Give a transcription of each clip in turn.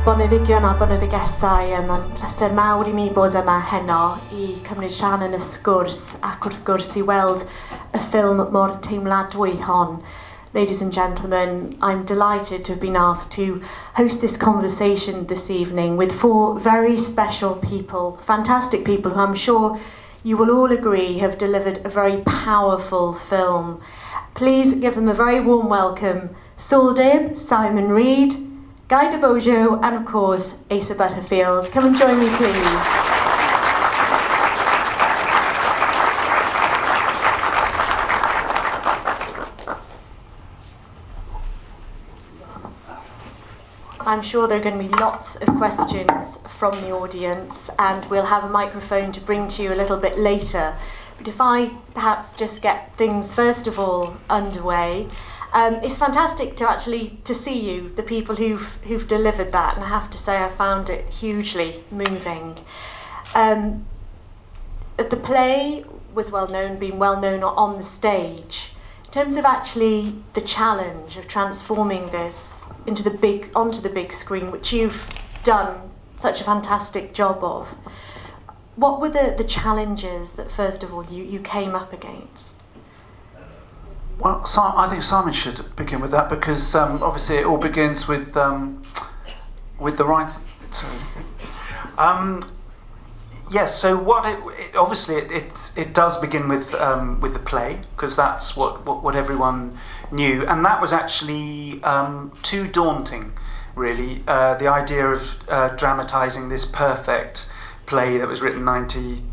Boneddigion a boneddigesau, mae'n pleser mawr I mi bod yma heno I cymryd rhan yn y sgwrs ac wrth gwrs I weld y ffilm mor teimladwy hon. Ladies and gentlemen, I'm delighted to have been asked to host this conversation this evening with four very special people, fantastic people who I'm sure you will all agree have delivered a very powerful film. Please give them a very warm welcome, Saul Dibbs, Simon Reade, Guy de Beaujeu, and of course, Asa Butterfield. Come and join me, please. I'm sure there are going to be lots of questions from the audience, and we'll have a microphone to bring to you a little bit later. But if I perhaps just get things first of all underway, it's fantastic to see you, the people who've delivered that, and I have to say I found it hugely moving. The play was been well known on the stage. In terms of actually the challenge of transforming this onto the big screen, which you've done such a fantastic job of, what were the challenges that first of all you came up against? Well, I think Simon should begin with that because obviously it all begins with the writing. So, yes. So what it does begin with the play because that's what everyone knew, and that was actually too daunting, really. The idea of dramatising this perfect play that was written 90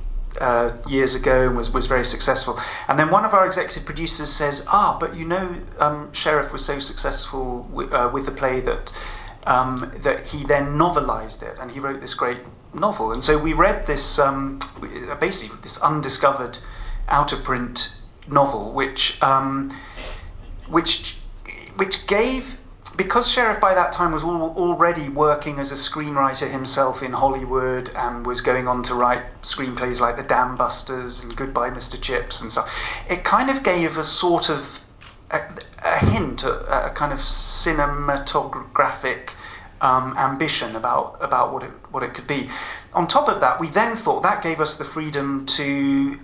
years ago and was very successful. And then one of our executive producers says, but you know, Sheriff was so successful with the play that he then novelised it, and he wrote this great novel. And so we read this, basically this undiscovered out-of-print novel, which gave, because Sheriff by that time was already working as a screenwriter himself in Hollywood and was going on to write screenplays like The Dam Busters and Goodbye Mr. Chips and stuff, it kind of gave a sort of a hint, a kind of cinematographic ambition about what it could be. On top of that, we then thought that gave us the freedom to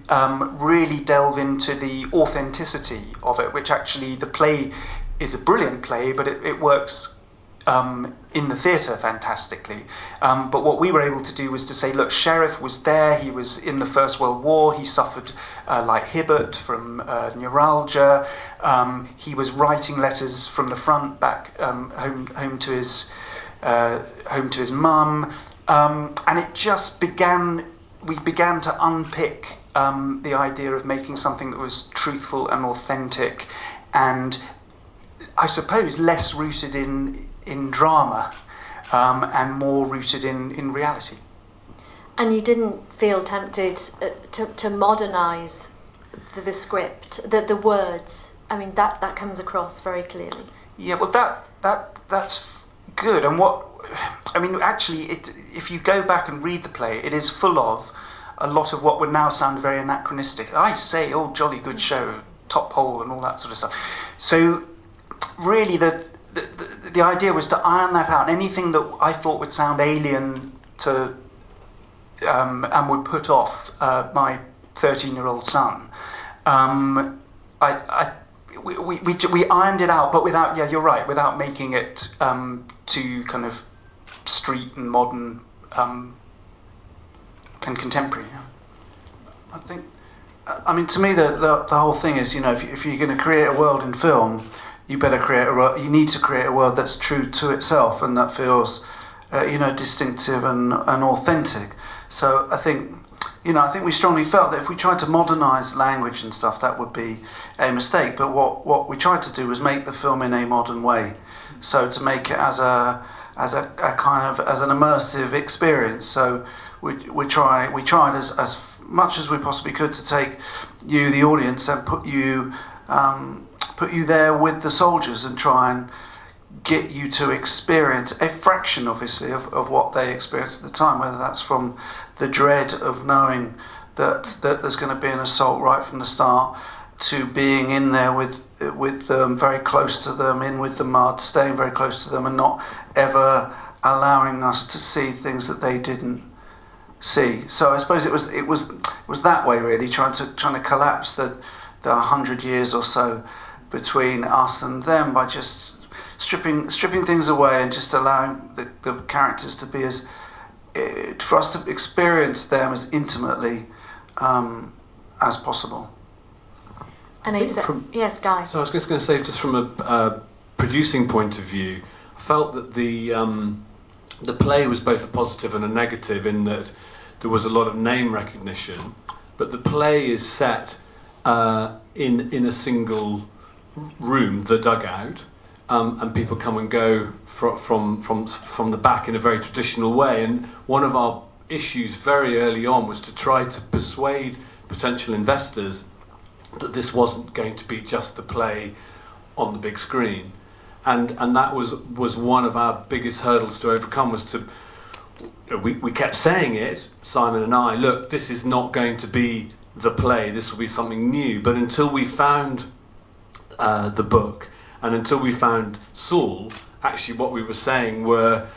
really delve into the authenticity of it, which actually the play is a brilliant play, but it works in the theatre fantastically. But what we were able to do was to say, look, Sheriff was there, he was in the First World War, he suffered like Hibbert from neuralgia, he was writing letters from the front back home to his mum, and it just we began to unpick the idea of making something that was truthful and authentic, and I suppose less rooted in drama and more rooted in reality. And you didn't feel tempted to modernise the script, the words. I mean, that comes across very clearly. Yeah, well, that's good. And actually, if you go back and read the play, it is full of a lot of what would now sound very anachronistic. I say, jolly good show, top hole, and all that sort of stuff. So really, the idea was to iron that out. Anything that I thought would sound alien to and would put off my 13-year-old son, we ironed it out, but without, you're right, without making it too kind of street and modern and contemporary. I think, to me, the whole thing is, if you're going to create a world in film, you need to create a world that's true to itself and that feels, distinctive and authentic. So I think we strongly felt that if we tried to modernise language and stuff, that would be a mistake. But what we tried to do was make the film in a modern way. So to make it as a kind of as an immersive experience. So we tried as much as we possibly could to take you, the audience, and put you there with the soldiers and try and get you to experience a fraction, obviously, of what they experienced at the time, whether that's from the dread of knowing that there's going to be an assault right from the start, to being in there with them, very close to them, in with the mud, staying very close to them and not ever allowing us to see things that they didn't see. So I suppose it was that way really, trying to collapse the 100 years or so between us and them by just stripping things away and just allowing the characters to be for us to experience them as intimately as possible. And yes, Guy. So I was just going to say, just from a producing point of view, I felt that the play was both a positive and a negative in that there was a lot of name recognition, but the play is set in a single room, the dugout, and people come and go from the back in a very traditional way. And one of our issues very early on was to try to persuade potential investors that this wasn't going to be just the play on the big screen, and that was one of our biggest hurdles to overcome. Was to we kept saying it, Simon and I, look, this is not going to be the play, this will be something new. But until we found the book and until we found Saul, actually what we were saying were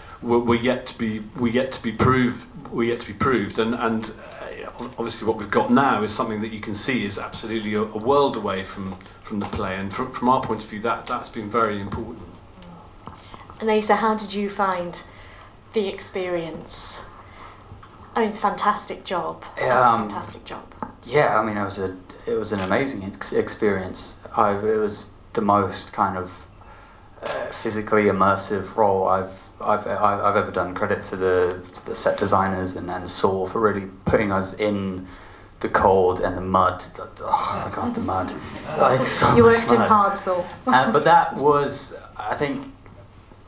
yet to be proved, and obviously what we've got now is something that you can see is absolutely a world away from the play, and from our point of view that's been very important. And Asa, how did you find the experience? I mean, it's a fantastic job. Fantastic job. Yeah, I mean, it was an amazing experience. It was the most kind of physically immersive role I've ever done. Credit to the set designers and Saul for really putting us in the cold and the mud. Oh my God, the mud! Like, so you worked in hard, Saul. But that was, I think,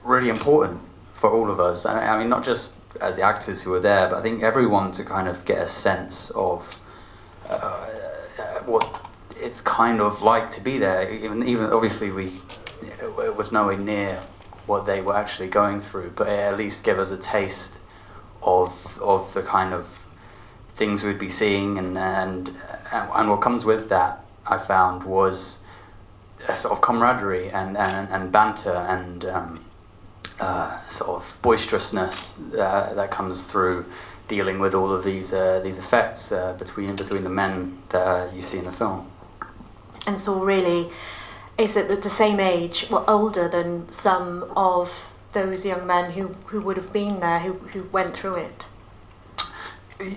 really important for all of us. I mean, not just as the actors who were there, but I think everyone to kind of get a sense of what it's kind of like to be there. Even obviously it was nowhere near what they were actually going through, but it at least gave us a taste of the kind of things we'd be seeing, and what comes with that, I found, was a sort of camaraderie and banter and sort of boisterousness that comes through dealing with all of these effects between the men that you see in the film. And Saul really is at the same age, well, older than some of those young men who would have been there, who went through it.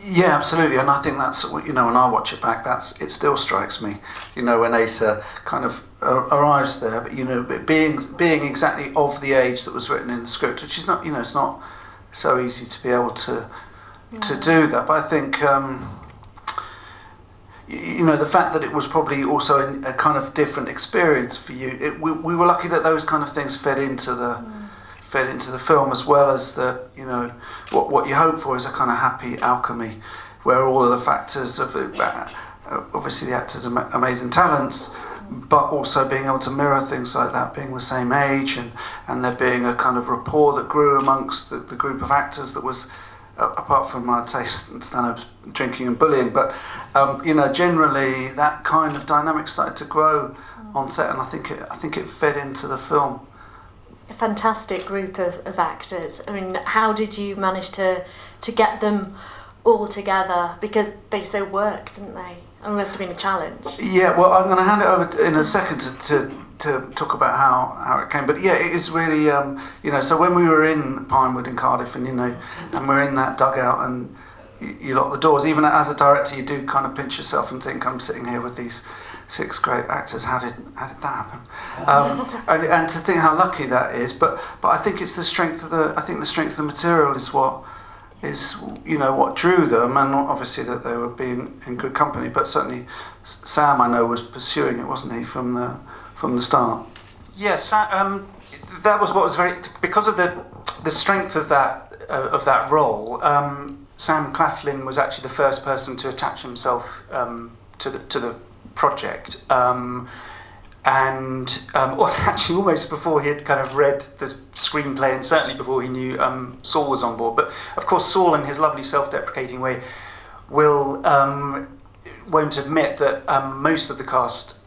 Yeah, absolutely, and I think that's, when I watch it back, it still strikes me, when Asa kind of arrives there, but being exactly of the age that was written in the script, which is not, it's not so easy to be able to do that. But I think, the fact that it was probably also a kind of different experience for you. We were lucky that those kind of things fed into the film, as well as what you hope for is a kind of happy alchemy, where all of the factors of obviously the actors' amazing talents, but also being able to mirror things like that, being the same age, and there being a kind of rapport that grew amongst the group of actors that was, apart from, I'd say, stand-up drinking and bullying, but generally that kind of dynamic started to grow on set, and I think it fed into the film. A fantastic group of actors. I mean, how did you manage to get them all together? Because they so worked, didn't they? It must have been a challenge. Yeah, well, I'm going to hand it over in a second to talk about how it came. But yeah, it is really, so when we were in Pinewood in Cardiff, and and we're in that dugout, and you lock the doors, even as a director, you do kind of pinch yourself and think, I'm sitting here with these 6 great actors. How did that happen? And to think how lucky that is. But I think it's the strength of the material is what drew them, and obviously that they were being in good company. But certainly Sam, I know, was pursuing it, wasn't he, from the start? Yes, that was what was because of the strength of that role. Sam Claflin was actually the first person to attach himself to the project, actually almost before he had kind of read the screenplay, and certainly before he knew Saul was on board. But of course, Saul, in his lovely self-deprecating way, won't admit that most of the cast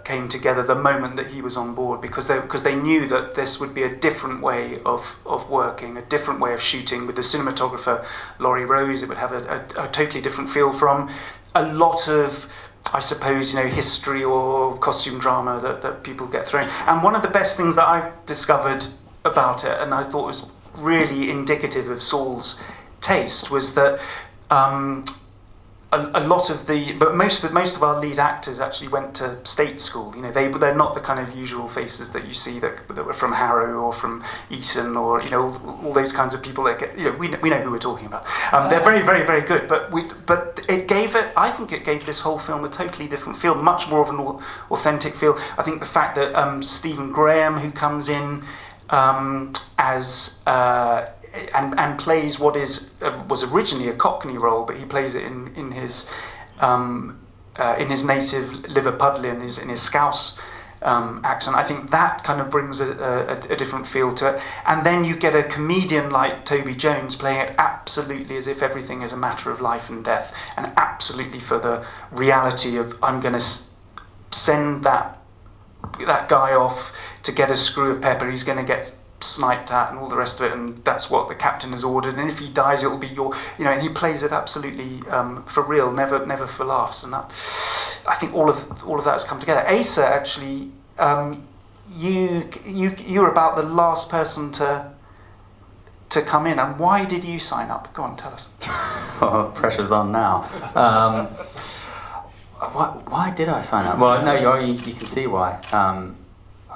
came together the moment that he was on board, because they knew that this would be a different way of working, a different way of shooting. With the cinematographer Laurie Rose, it would have a totally different feel from a lot of, I suppose, history or costume drama that people get thrown. And one of the best things that I've discovered about it, and I thought was really indicative of Saul's taste, was that a lot of most of our lead actors actually went to state school. They're not the kind of usual faces that you see that were from Harrow or from Eton or all those kinds of people that get, we know who we're talking about. They're very, very, very good. But I think it gave this whole film a totally different feel, much more of an authentic feel. I think the fact that Stephen Graham, who comes in as and plays what was originally a Cockney role, but he plays it in his native Liverpudlian, in his Scouse accent. I think that kind of brings a different feel to it. And then you get a comedian like Toby Jones playing it absolutely as if everything is a matter of life and death, and absolutely for the reality of, I'm going to send that guy off to get a screw of pepper. He's going to get sniped at and all the rest of it, and that's what the captain has ordered, and if he dies it'll be your, and he plays it absolutely for real, never for laughs. And that, I think all of that has come together. Asa, actually, you were about the last person to come in, and why did you sign up? Go on, tell us. Oh, pressure's on now. Why did I sign up? Well, no, you can see why.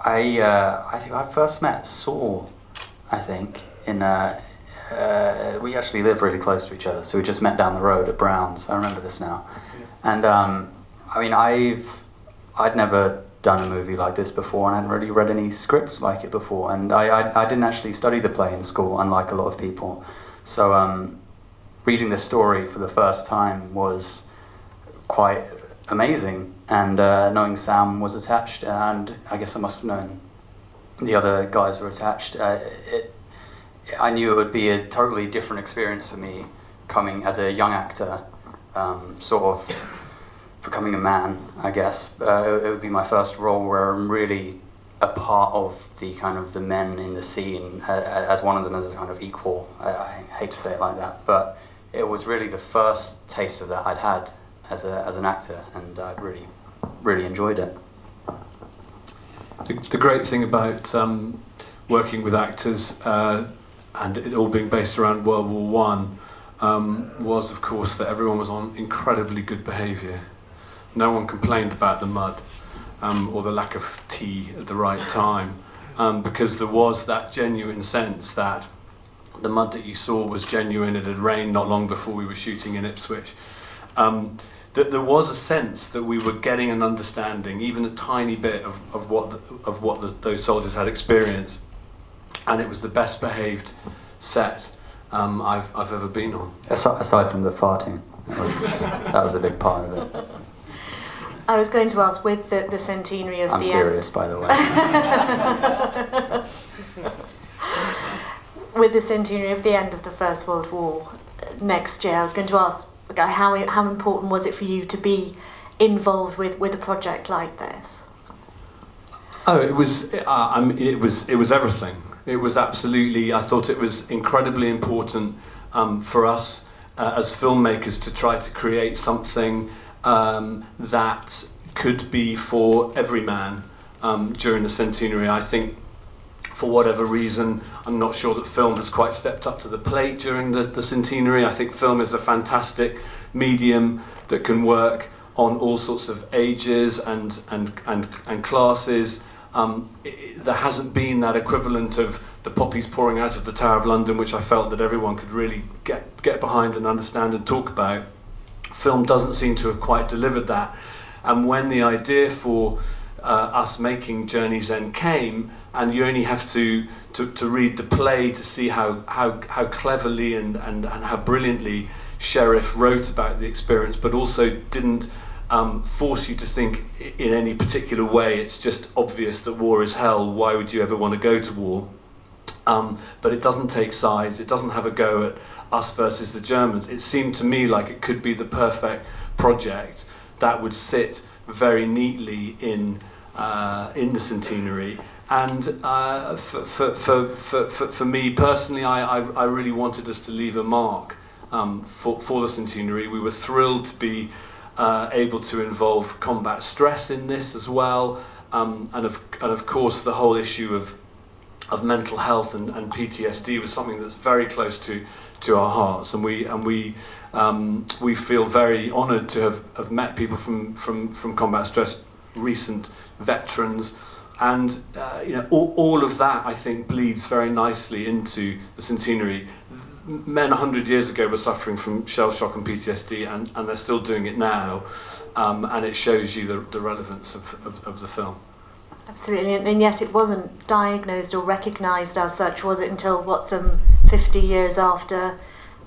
I think I first met Saul, I think, we actually live really close to each other, so we just met down the road at Brown's. I remember this now. And I'd never done a movie like this before, and I hadn't really read any scripts like it before, and I didn't actually study the play in school, unlike a lot of people. So reading this story for the first time was quite amazing, and knowing Sam was attached, and I guess I must have known the other guys were attached, I knew it would be a totally different experience for me, coming as a young actor, sort of becoming a man, I guess. It would be my first role where I'm really a part of the kind of the men in the scene, as one of them as a kind of equal. I hate to say it like that, but it was really the first taste of that I'd had as an actor, and I really enjoyed it. The great thing about working with actors and it all being based around World War One was, of course, that everyone was on incredibly good behaviour. No one complained about the mud or the lack of tea at the right time, because there was that genuine sense that the mud that you saw was genuine. It had rained not long before we were shooting in Ipswich. That there was a sense that we were getting an understanding, even a tiny bit of what those soldiers had experienced, and it was the best behaved set I've ever been on. Aside from the farting, that was a big part of it. I was going to ask, with the centenary of I'm the serious, end, by the way. with the centenary of the end of the First World War next year, I was going to ask, Guy, how important was it for you to be involved with a project like this? Oh, it was everything. It was absolutely. I thought it was incredibly important for us as filmmakers to try to create something that could be for every man during the centenary. I think, for whatever reason, I'm not sure that film has quite stepped up to the plate during the centenary. I think film is a fantastic medium that can work on all sorts of ages and classes. There hasn't been that equivalent of the poppies pouring out of the Tower of London, which I felt that everyone could really get behind and understand and talk about. Film doesn't seem to have quite delivered that. And when the idea for us making Journey's End came, and you only have to read the play to see how cleverly and how brilliantly Sheriff wrote about the experience, but also didn't force you to think in any particular way. It's just obvious that war is hell. Why would you ever want to go to war? But it doesn't take sides. It doesn't have a go at us versus the Germans. It seemed to me like it could be the perfect project that would sit very neatly in the centenary. And for me personally, I really wanted us to leave a mark for the centenary. We were thrilled to be able to involve combat stress in this as well, and of course the whole issue of mental health and PTSD was something that's very close to our hearts, and we feel very honoured to have met people from combat stress, recent veterans. And all of that, I think, bleeds very nicely into the centenary. Men 100 years ago were suffering from shell shock and PTSD, and they're still doing it now, and it shows you the relevance of the film. Absolutely, and yet it wasn't diagnosed or recognised as such, was it, until some 50 years after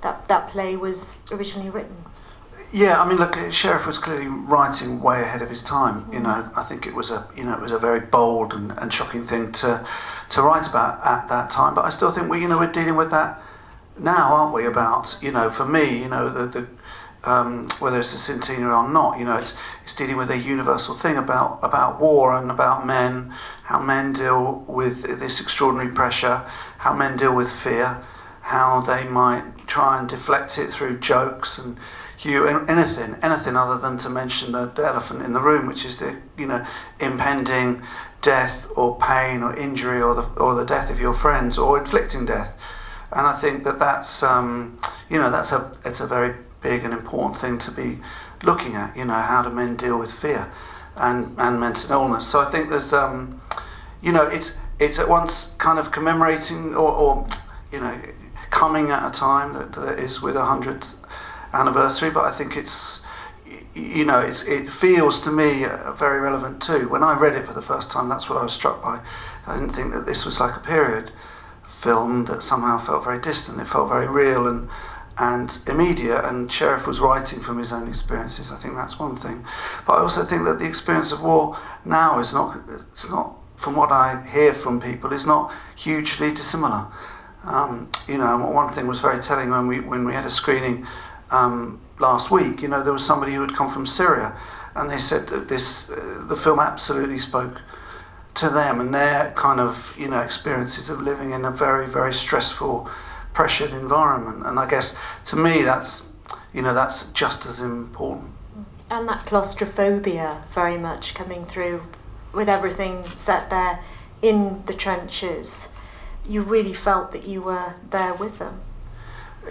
that play was originally written? Yeah, I mean, look, Sheriff was clearly writing way ahead of his time. I think it was a very bold and shocking thing to write about at that time. But I still think we're dealing with that now, aren't we? About for me, the whether it's a centenary or not, it's dealing with a universal thing about war and about men, how men deal with this extraordinary pressure, how men deal with fear, how they might try and deflect it through jokes and anything other than to mention the elephant in the room, which is the impending death or pain or injury or the death of your friends or inflicting death. And I think that's it's a very big and important thing to be looking at. How do men deal with fear and mental illness? So I think there's it's at once kind of commemorating or coming at a time that is with 100th anniversary, but I think it feels to me very relevant too. When I read it for the first time, that's what I was struck by. I didn't think that this was like a period film that somehow felt very distant. It felt very real and immediate, and Sheriff was writing from his own experiences. I think that's one thing. But I also think that the experience of war now it's not, from what I hear from people, is not hugely dissimilar. One thing was very telling when we had a screening last week. There was somebody who had come from Syria, and they said that the film absolutely spoke to them and their kind of experiences of living in a very, very stressful, pressured environment. And I guess to me that's just as important. And that claustrophobia very much coming through with everything set there in the trenches. You really felt that you were there with them.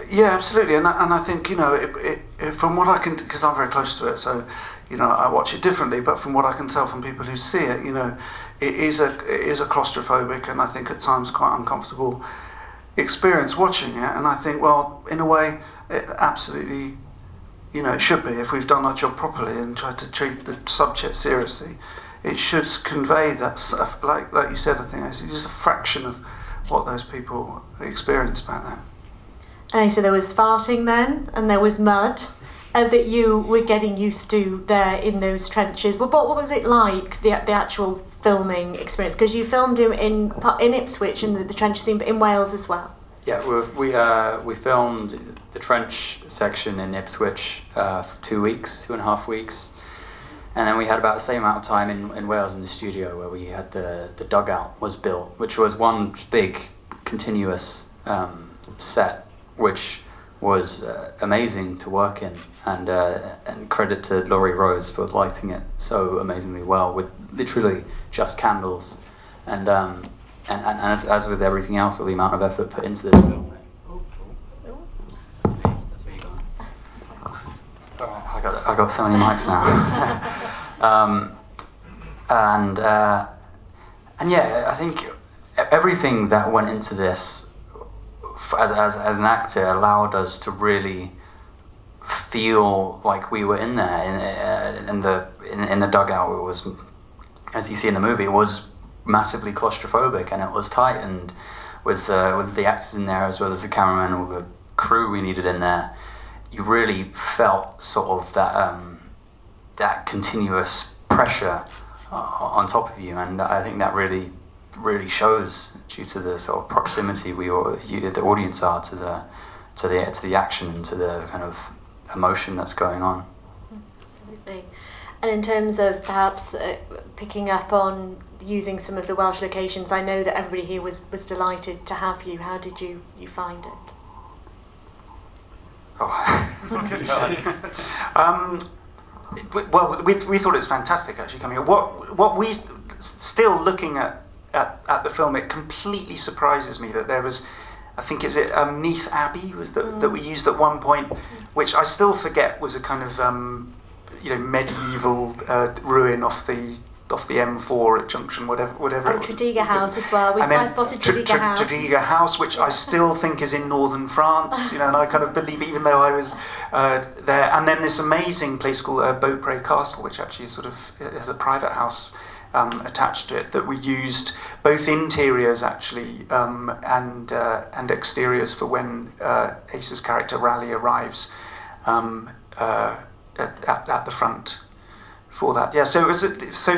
Yeah, absolutely, and I think it, from what I can, because I'm very close to it, so I watch it differently. But from what I can tell from people who see it, it is a claustrophobic and I think at times quite uncomfortable experience watching it. And I think, well, in a way, it absolutely, it should be, if we've done our job properly and tried to treat the subject seriously. It should convey that, like you said, I think it's just a fraction of what those people experienced back then. And so there was farting then, and there was mud, that you were getting used to there in those trenches. But what was it like, the actual filming experience? Because you filmed in Ipswich in the trench scene, but in Wales as well. Yeah, we filmed the trench section in Ipswich for 2.5 weeks. And then we had about the same amount of time in Wales in the studio, where we had the dugout was built, which was one big continuous set, which was amazing to work in, and credit to Laurie Rose for lighting it so amazingly well with literally just candles, and as with everything else, all the amount of effort put into this film. That's me gone. I got so many mics now. And yeah, I think everything that went into this as an actor allowed us to really feel like we were in there in the dugout. It was, as you see in the movie, it was massively claustrophobic, and it was tight, and with the actors in there as well as the cameraman and all the crew we needed in there, you really felt sort of that continuous pressure on top of you, and I think that really shows due to the sort of proximity the audience are to the action and to the kind of emotion that's going on. Absolutely. And in terms of perhaps picking up on using some of the Welsh locations, I know that everybody here was delighted to have you. How did you find it? Well, we thought it was fantastic actually coming here. What we still looking at the film, it completely surprises me that there was, I think is it Neath Abbey was that we used at one point, which I still forget was a kind of medieval ruin off the M4 at Junction, whatever. Oh, Tredegar House as well. I spotted Tredegar House. Tredegar House, which I still think is in northern France, and I kind of believe, even though I was there. And then this amazing place called Beaupré Castle, which actually is sort of has a private house attached to it, that we used both interiors actually and exteriors for when Asa's character Raleigh arrives at the front. For that, yeah. So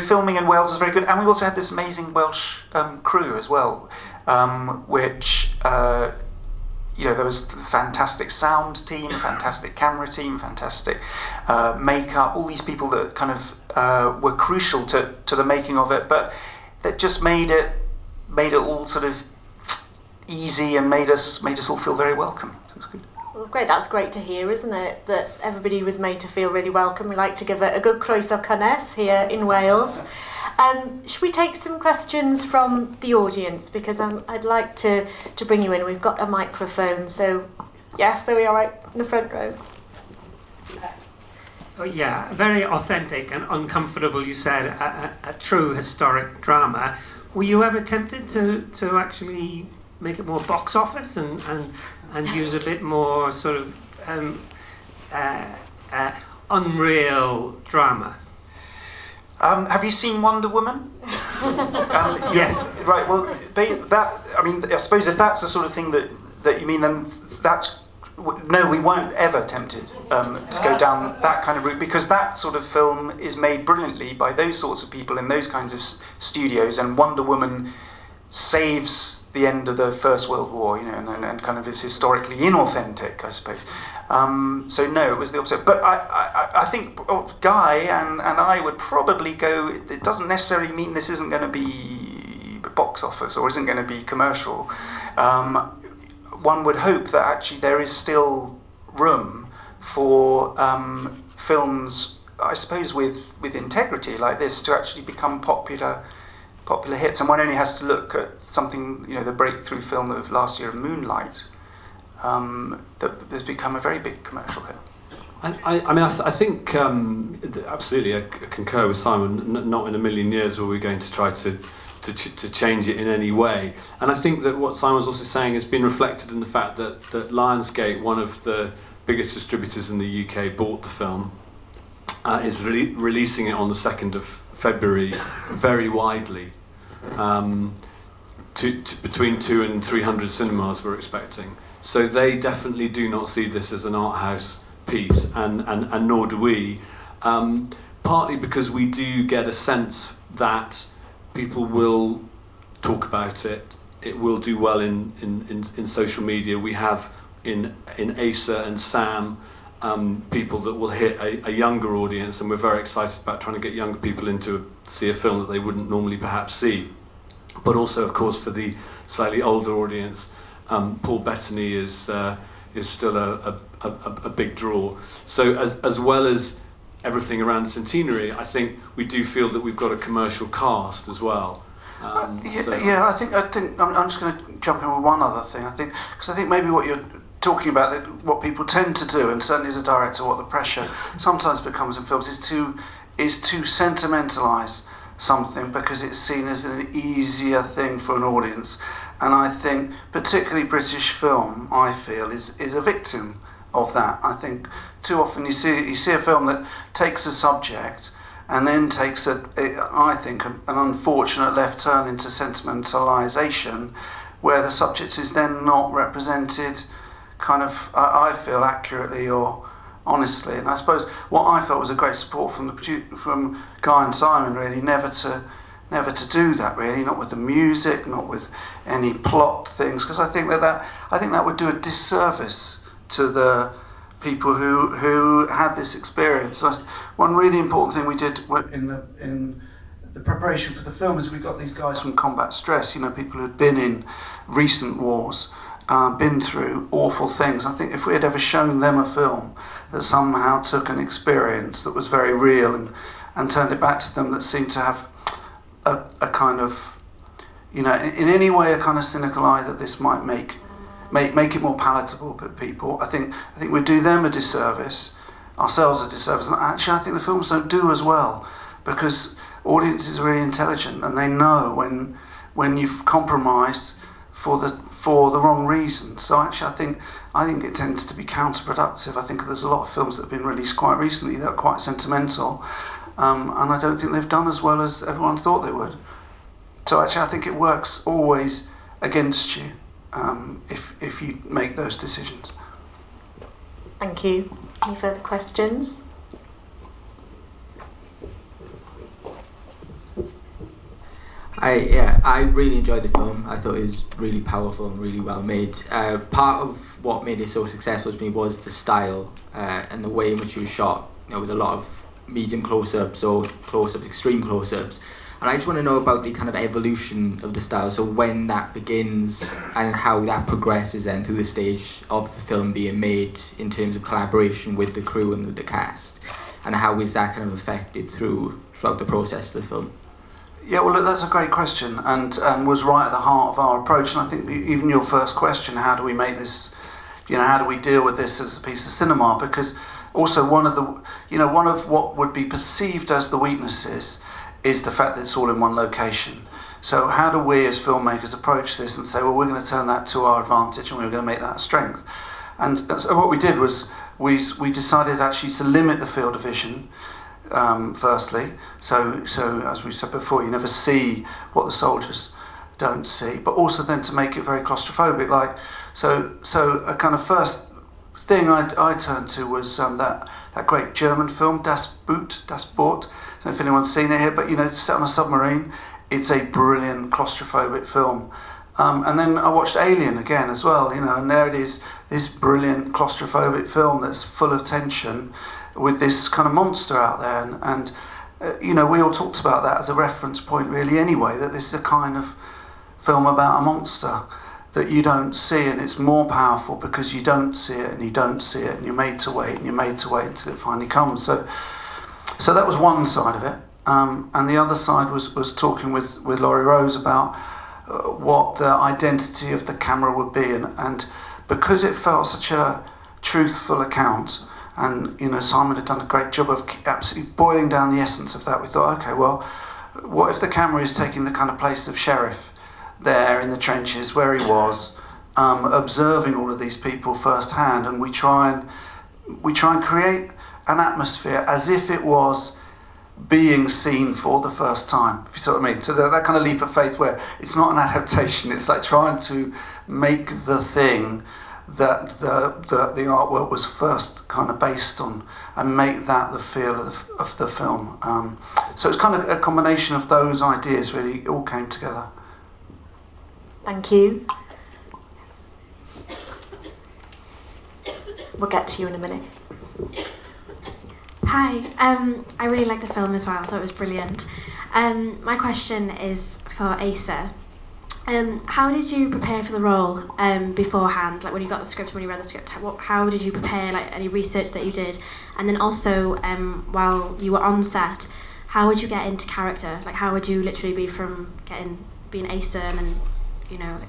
filming in Wales was very good, and we also had this amazing Welsh crew as well, which there was a fantastic sound team, fantastic camera team, fantastic makeup. All these people that kind of were crucial to the making of it, but that just made it all sort of easy and made us all feel very welcome. So it was good. Well, great, that's great to hear, isn't it? That everybody was made to feel really welcome. We like to give it a good croeso cynnes here in Wales. Should we take some questions from the audience? Because I'd like to bring you in. We've got a microphone, so yes, there we are, right in the front row. Yeah, very authentic and uncomfortable, you said, a true historic drama. Were you ever tempted to actually make it more box office and use a bit more sort of unreal drama? Have you seen Wonder Woman? Yes. Right. Well, I suppose if that's the sort of thing that you mean, then no, we weren't ever tempted to go down that kind of route, because that sort of film is made brilliantly by those sorts of people in those kinds of studios, and Wonder Woman saves the end of the First World War, and kind of is historically inauthentic, I suppose. So no, it was the opposite. But I think Guy and I would probably go, it doesn't necessarily mean this isn't going to be box office or isn't going to be commercial. One would hope that actually there is still room for films, I suppose, with integrity like this to actually become popular hits, and one only has to look at something, the breakthrough film of last year of Moonlight, that has become a very big commercial hit. I think absolutely I concur with Simon. Not in a million years were we going to try to change it in any way. And I think that what Simon was also saying has been reflected in the fact that Lionsgate, one of the biggest distributors in the UK, bought the film, is releasing it on the 2nd of February very widely. Between 200 and 300 cinemas we're expecting. So they definitely do not see this as an art house piece, and nor do we. Partly because we do get a sense that people will talk about it. It will do well in social media. We have in Asa and Sam people that will hit a younger audience, and we're very excited about trying to get younger people in to see a film that they wouldn't normally perhaps see. But also, of course, for the slightly older audience, Paul Bettany is still a big draw. So as well as everything around Centenary, I think we do feel that we've got a commercial cast as well. I think I'm just going to jump in with one other thing. I think maybe what you're talking about, that what people tend to do, and certainly as a director, what the pressure sometimes becomes in films is to sentimentalise something because it's seen as an easier thing for an audience. And I think particularly British film, I feel, is a victim of that. I think too often you see a film that takes a subject and then takes an unfortunate left turn into sentimentalisation, where the subject is then not represented kind of, I feel, accurately or honestly. And I suppose what I felt was a great support from Guy and Simon, really, never to do that, really, not with the music, not with any plot things, because I think that would do a disservice to the people who had this experience. One really important thing we did in the preparation for the film is we got these guys from combat stress, people who'd been in recent wars, been through awful things. I think if we had ever shown them a film that somehow took an experience that was very real and turned it back to them, that seemed to have a kind of, in any way, a kind of cynical eye that this might make it more palatable for people, I think we do them a disservice, ourselves a disservice. And actually, I think the films don't do as well, because audiences are really intelligent and they know when you've compromised for the wrong reasons. So actually, I think it tends to be counterproductive. I think there's a lot of films that have been released quite recently that are quite sentimental, and I don't think they've done as well as everyone thought they would. So actually, I think it works always against you if you make those decisions. Thank you. Any further questions? I really enjoyed the film. I thought it was really powerful and really well made. Part of what made it so successful to me was the style and the way in which it was shot. With a lot of medium close-ups or close-ups, extreme close-ups. And I just want to know about the kind of evolution of the style. So when that begins and how that progresses then through the stage of the film being made in terms of collaboration with the crew and with the cast, and how is that kind of affected throughout the process of the film? Yeah, well, look, that's a great question, and was right at the heart of our approach. And I think even your first question, how do we make this, how do we deal with this as a piece of cinema? Because also one of what would be perceived as the weaknesses is the fact that it's all in one location. So how do we as filmmakers approach this and say, well, we're going to turn that to our advantage and we're going to make that a strength? And so what we did was we decided actually to limit the field of vision. Firstly, so as we said before, you never see what the soldiers don't see, but also then to make it very claustrophobic. So a kind of first thing I turned to was that great German film Das Boot. I don't know if anyone's seen it here, but it's set on a submarine. It's a brilliant claustrophobic film. And then I watched Alien again as well, and there it is, this brilliant claustrophobic film that's full of tension, with this kind of monster out there, and we all talked about that as a reference point really anyway, that this is a kind of film about a monster that you don't see, and it's more powerful because you don't see it and you don't see it, and you're made to wait until it finally comes. So that was one side of it, and the other side was talking with Laurie Rose about what the identity of the camera would be, and because it felt such a truthful account. And Simon had done a great job of absolutely boiling down the essence of that. We thought, okay, well, what if the camera is taking the kind of place of Sheriff there in the trenches where he was, observing all of these people firsthand, and we try and create an atmosphere as if it was being seen for the first time, if you see what I mean. So that kind of leap of faith where it's not an adaptation, it's like trying to make the thing that the artwork was first kind of based on, and make that the feel of the film. So it's kind of a combination of those ideas really all came together. Thank you. We'll get to you in a minute. Hi, I really liked the film as well. I thought it was brilliant. My question is for Asa. How did you prepare for the role beforehand? Like when you got the script, when you read the script, how did you prepare? Like any research that you did, and then also while you were on set, how would you get into character? Like how would you literally be from being Asa and then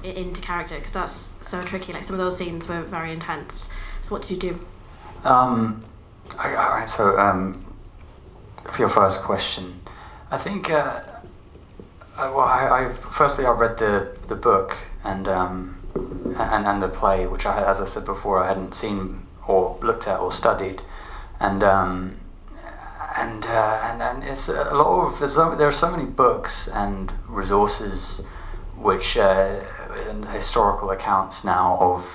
into character? Because that's so tricky. Like some of those scenes were very intense. So what did you do? Alright, so for your first question, I think. Firstly, I read the book and the play, which I had, as I said before, I hadn't seen or looked at or studied, and it's a lot of there are so many books and resources, which and historical accounts now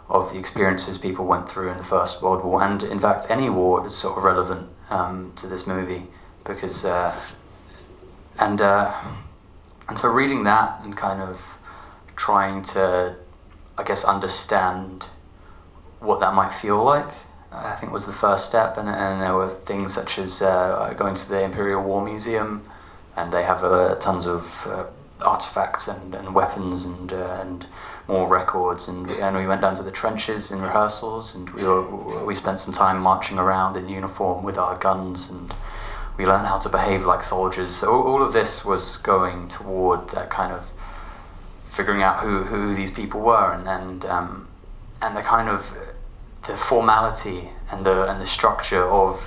of the experiences people went through in the First World War, and in fact any war is sort of relevant to this movie because and so reading that and kind of trying to, I guess, understand what that might feel like I think was the first step, and there were things such as going to the Imperial War Museum, and they have tons of artifacts and weapons and more records, and we went down to the trenches in rehearsals, and we spent some time marching around in uniform with our guns, and we learned how to behave like soldiers. So all of this was going toward that kind of figuring out who these people were, and the kind of the formality and the structure of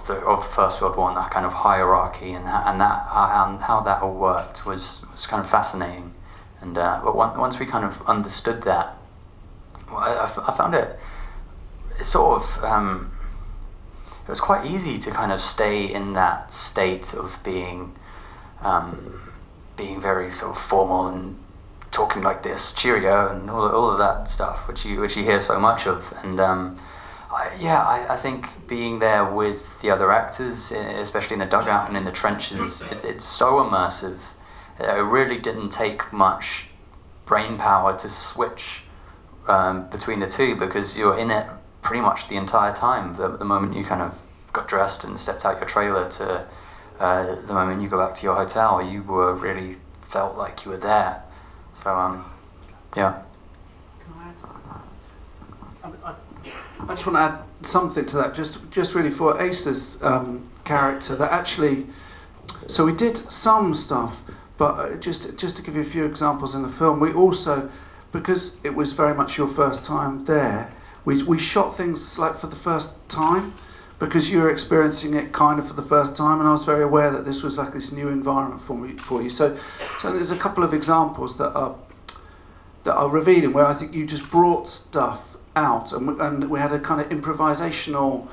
the First World War, and that kind of hierarchy, and how that all worked was kind of fascinating. And but once we kind of understood that, I found it sort of it was quite easy to kind of stay in that state of being very sort of formal and talking like this, cheerio, and all of that stuff, which you hear so much of. And I think being there with the other actors, especially in the dugout and in the trenches, it's so immersive. It really didn't take much brain power to switch between the two, because you're in it pretty much the entire time. The moment you kind of got dressed and stepped out your trailer to the moment you go back to your hotel, you were really felt like you were there. So yeah. I just want to add something to that, just really for Asa's character, that actually, so we did some stuff, but just to give you a few examples in the film, we also, because it was very much your first time there, we shot things like for the first time, because you were experiencing it kind of for the first time, and I was very aware that this was like this new environment for you. So there's a couple of examples that are revealing, where I think you just brought stuff out, and we had a kind of improvisational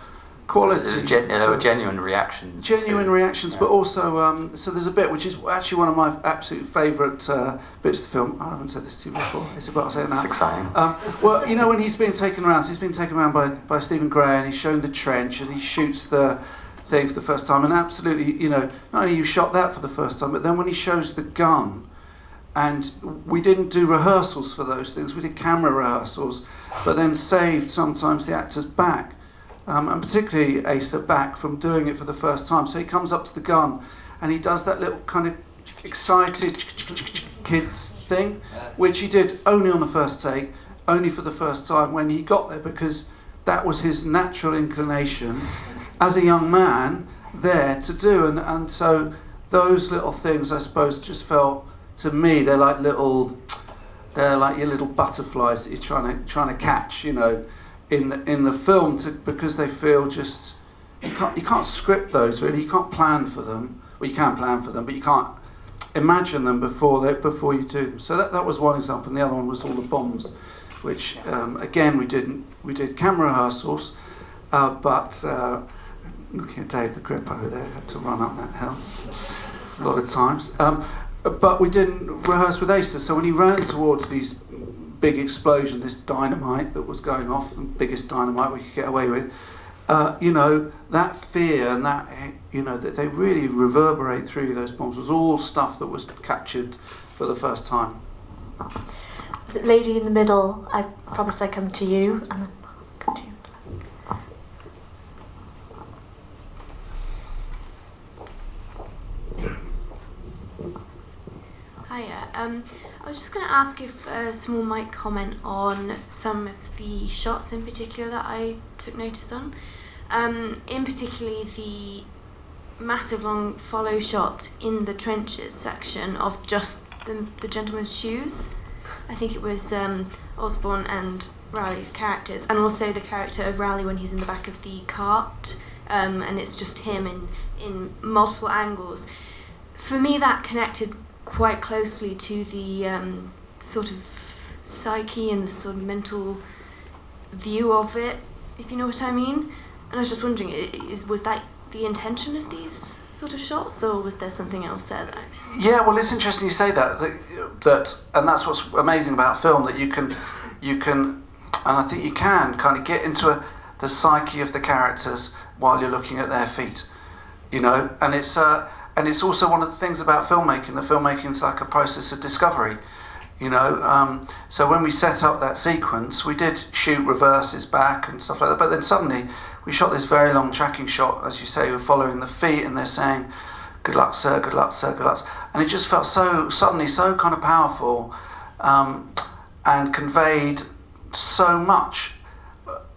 quality. There were genuine reactions. Reactions, yeah. But also, so there's a bit which is actually one of my absolute favourite bits of the film. I haven't said this to you before, but I'll say it now. It's exciting. Well, you know when he's being taken around, so he's been taken around by Stephen Gray, and he's shown the trench, and he shoots the thing for the first time, and absolutely, not only you shot that for the first time, but then when he shows the gun, and we didn't do rehearsals for those things, we did camera rehearsals, but then saved sometimes the actors back. And particularly Asa back from doing it for the first time. So he comes up to the gun and he does that little kind of excited kids thing, which he did only on the first take, only for the first time when he got there, because that was his natural inclination as a young man there to do. And so those little things, I suppose, just felt, to me, they're like your little butterflies that you're trying to catch, in the film, because they feel just, you can't script those really, you can't plan for them. Well, you can plan for them, but you can't imagine them before you do them. So that was one example, and the other one was all the bombs, which again we did camera rehearsals, but looking at Dave the Grip over there, had to run up that hill a lot of times. But we didn't rehearse with Asa, so when he ran towards these big explosion, this dynamite that was going off, the biggest dynamite we could get away with, that fear and that, that they really reverberate through those bombs, was all stuff that was captured for the first time. The lady in the middle, I promise I come to you, and then I'll come to you. Hiya. I was just going to ask if someone might comment on some of the shots in particular that I took notice on. In particular, the massive long follow shot in the trenches section of just the gentleman's shoes. I think it was Osborne and Raleigh's characters, and also the character of Raleigh when he's in the back of the cart, and it's just him in multiple angles. For me, that connected quite closely to the sort of psyche and the sort of mental view of it, if you know what I mean. And I was just wondering, was that the intention of these sort of shots, or was there something else there that I missed? Yeah, well, it's interesting you say that, and that's what's amazing about film, that you can, and I think you can kind of get into the psyche of the characters while you're looking at their feet, and it's also one of the things about filmmaking. The filmmaking is like a process of discovery. you know. So when we set up that sequence, we did shoot reverses back and stuff like that, but then suddenly we shot this very long tracking shot, as you say, we're following the feet and they're saying, "Good luck, sir, good luck, sir, good luck." And it just felt so suddenly so kind of powerful, and conveyed so much,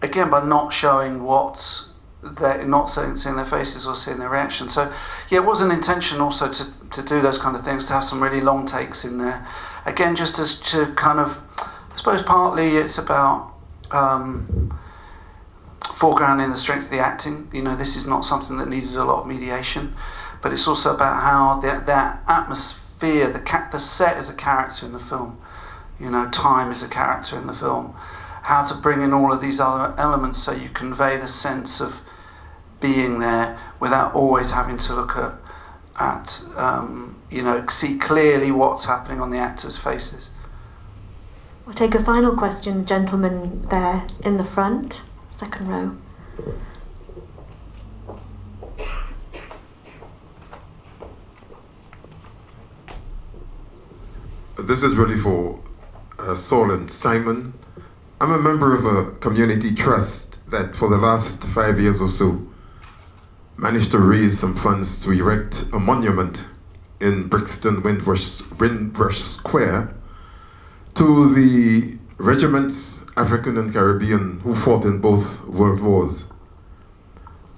again, by not showing what they're not seeing their faces or seeing their reaction. So yeah, it was an intention also to do those kind of things, to have some really long takes in there, again, just to kind of, I suppose partly it's about foregrounding the strength of the acting. You know, this is not something that needed a lot of mediation, but it's also about how that atmosphere, the set is a character in the film, you know, time is a character in the film, how to bring in all of these other elements so you convey the sense of being there without always having to look at you know, see clearly what's happening on the actors' faces. We'll take a final question, the gentleman there in the front, second row. This is really for Saul and Simon. I'm a member of a community trust that for the last 5 years or so managed to raise some funds to erect a monument in Brixton Windrush Square to the regiments, African and Caribbean, who fought in both World Wars.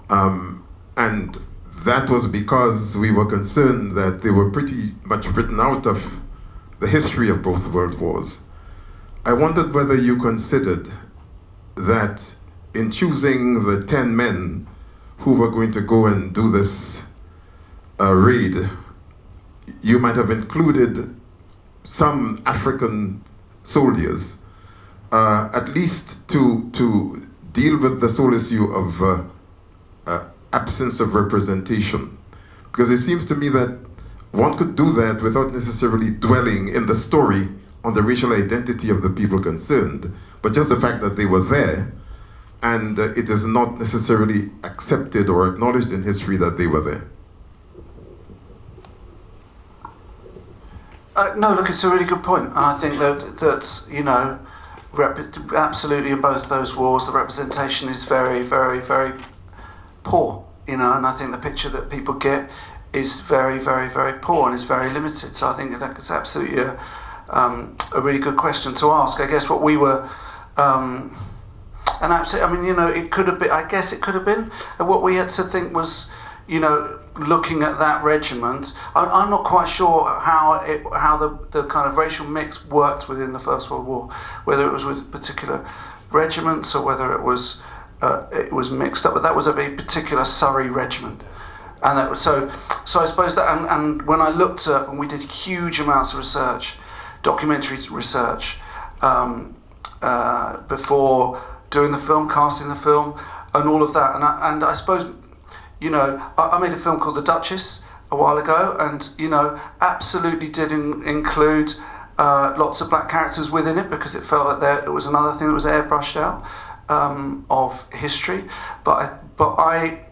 And that was because we were concerned that they were pretty much written out of the history of both World Wars. I wondered whether you considered that in choosing the 10 men who were going to go and do this raid, you might have included some African soldiers, at least to deal with the sole issue of absence of representation. Because it seems to me that one could do that without necessarily dwelling in the story on the racial identity of the people concerned, but just the fact that they were there, and it is not necessarily accepted or acknowledged in history that they were there. No, look, it's a really good point, and I think that you know, absolutely in both those wars, the representation is very, very, very poor, you know, and I think the picture that people get is very, very, very poor and is very limited. So I think that it's absolutely a really good question to ask. I guess what we were, and absolutely, I mean, you know, it could have been. I guess it could have been. And what we had to think was, you know, looking at that regiment. I'm not quite sure how the kind of racial mix worked within the First World War, whether it was with particular regiments or whether it was mixed up. But that was a very particular Surrey regiment. And that, so I suppose that, and when I looked at, and we did huge amounts of research, documentary research, before doing the film, casting the film, and all of that. And I suppose, you know, I made a film called The Duchess a while ago, and, you know, absolutely did include lots of black characters within it, because it felt like it was another thing that was airbrushed out of history. But I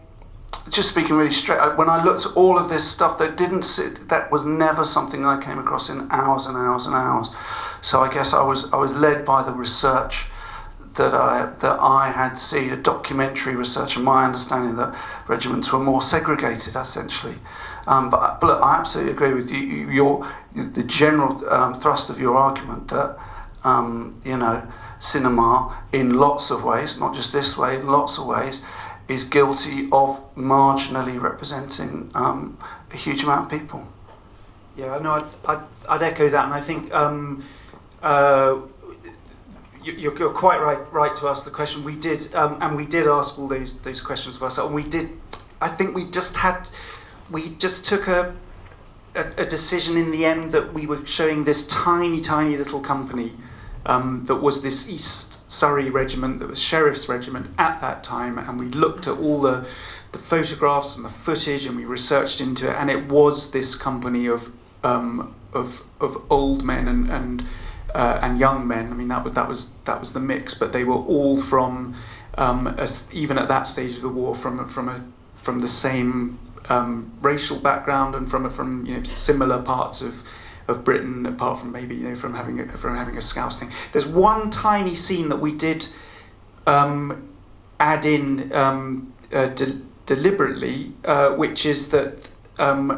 just speaking really straight, when I looked at all of this stuff that was never something I came across in hours and hours and hours. So I guess I was led by the research that I had seen, a documentary research, and my understanding that regiments were more segregated, essentially. But look, I absolutely agree with you. The general thrust of your argument that you know, cinema in lots of ways, not just this way, in lots of ways, is guilty of marginally representing a huge amount of people. Yeah, no, I'd echo that, and I think you're quite right to ask the question. We did, and we did ask all those questions of ourselves. And we did. I think we just took a decision in the end that we were showing this tiny little company that was this East Surrey regiment, that was Sheriff's Regiment at that time, and we looked at all the photographs and the footage, and we researched into it, and it was this company of old men and young men. I mean, that was the mix, but they were all from even at that stage of the war from the same racial background and from you know, similar parts of Britain, apart from maybe from having a Scouse thing. There's one tiny scene that we did add in deliberately, which is that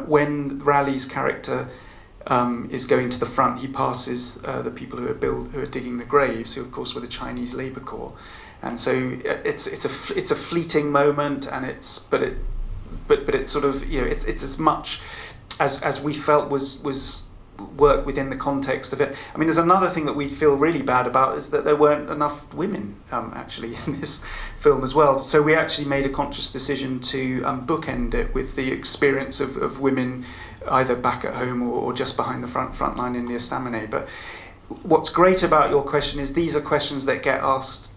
when Raleigh's character is going to the front, he passes the people who are digging the graves, who of course were the Chinese Labour Corps, and so it's a fleeting moment, and it's sort of it's as much as we felt was work within the context of it. I mean, there's another thing that we feel really bad about, is that there weren't enough women actually in this film as well. So we actually made a conscious decision to bookend it with the experience of women either back at home or just behind the front line in the estaminet. But what's great about your question is these are questions that get asked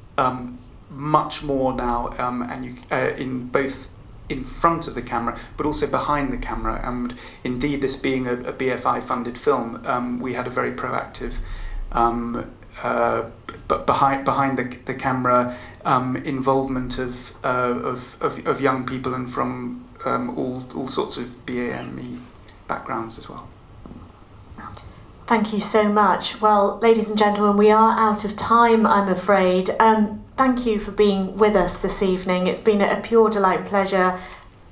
much more now, and you in both in front of the camera, but also behind the camera. And indeed, this being a BFI funded film, we had a very proactive, but behind the camera involvement of young people, and from all sorts of BAME backgrounds as well. Thank you so much. Well, ladies and gentlemen, we are out of time, I'm afraid. Thank you for being with us this evening. It's been a pure delight and pleasure.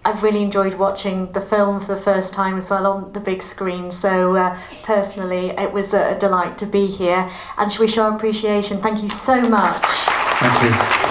I've really enjoyed watching the film for the first time as well on the big screen. So personally, it was a delight to be here. And shall we show our appreciation? Thank you so much. Thank you.